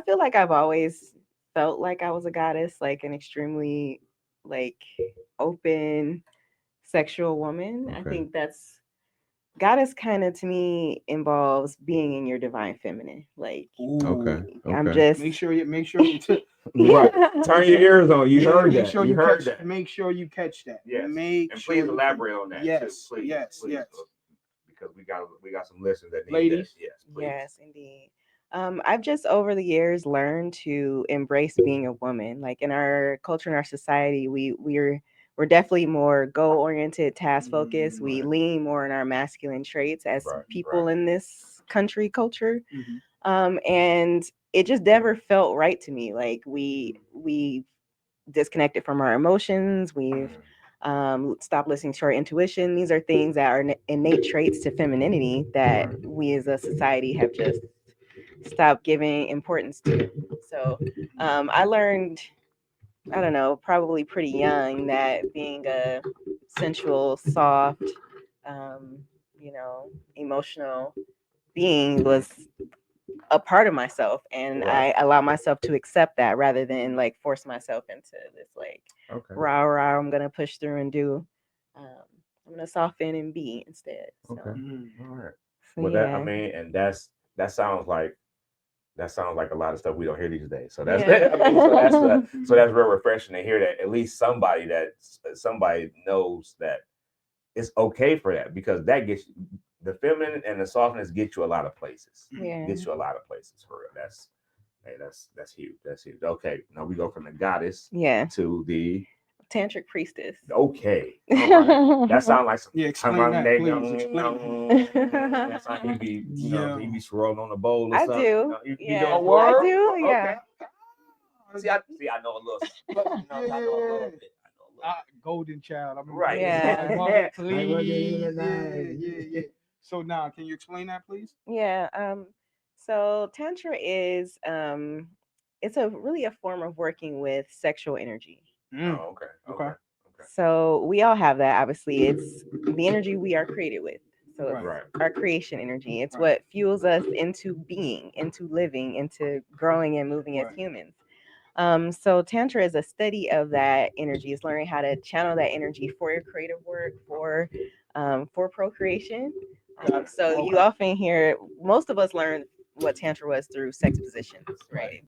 I feel like I've always felt like I was a goddess, like an extremely like open sexual woman. I Okay. think that's goddess kind of to me involves being in your divine feminine. Like Okay. Ooh. I'm Okay. just Make sure you Right. Turn your ears on. You yeah, heard that. You heard that. make sure you catch that. Yes. Make And sure please you elaborate on that too. yes, Please. yes, Please. yes. Because we got some listeners that need Ladies. this. Yes, please. yes, indeed. I've just over the years learned to embrace being a woman. Like in our culture and our society, we're definitely more goal oriented, task focused. We Right. lean more on our masculine traits as Right. people Right. in this country culture. Mhm. And it just never felt right to me. Like we disconnected from our emotions. We've stopped listening to our intuition. These are things that are innate traits to femininity that we as a society have just stopped giving importance to. So I learned, I don't know, probably pretty young that being a sensual, soft, um, emotional being was a part of myself, and Right. I allow myself to accept that rather than like force myself into this like Okay. rah rah I'm gonna push through and do. um, I'm gonna soften and be instead. So Okay. Mhm. All right. so Well, that I yeah. mean, and that sounds like a lot of stuff we don't hear these days. So that's Yeah. I mean, so that's real refreshing to hear that at least somebody knows that it's okay for that, because that gets the feminine and the softness get you a lot of places. Yeah. Gets you a lot of places for real. That's huge. That's huge. Okay, now we go from the goddess Yeah. to the Tantric priestess. okay. All right. That sounds like some Yeah, explain that, please. Explain that. that's how he be, he Yo. be swirling on the bowl or I something. do. You doing Yeah. it for I real? do. Okay. Yeah. See, I know a little something. I know a little bit. I know a little Golden child. I'm bit. Right. Yeah. please. Yeah. So now, can you explain that, please? Yeah. So tantra is it's a really a form of working with sexual energy. Mm. Oh, okay. Okay. Okay. Okay. So we all have that. Obviously, it's the energy we are created with. So it's Right. Right. our creation energy. It's Right. what fuels us into being, into living, into growing and moving as Right. humans. So Tantra is a study of that energy. It's learning how to channel that energy for your creative work, for procreation. So you Okay. often hear most of us learn what Tantra was through sex positions, right?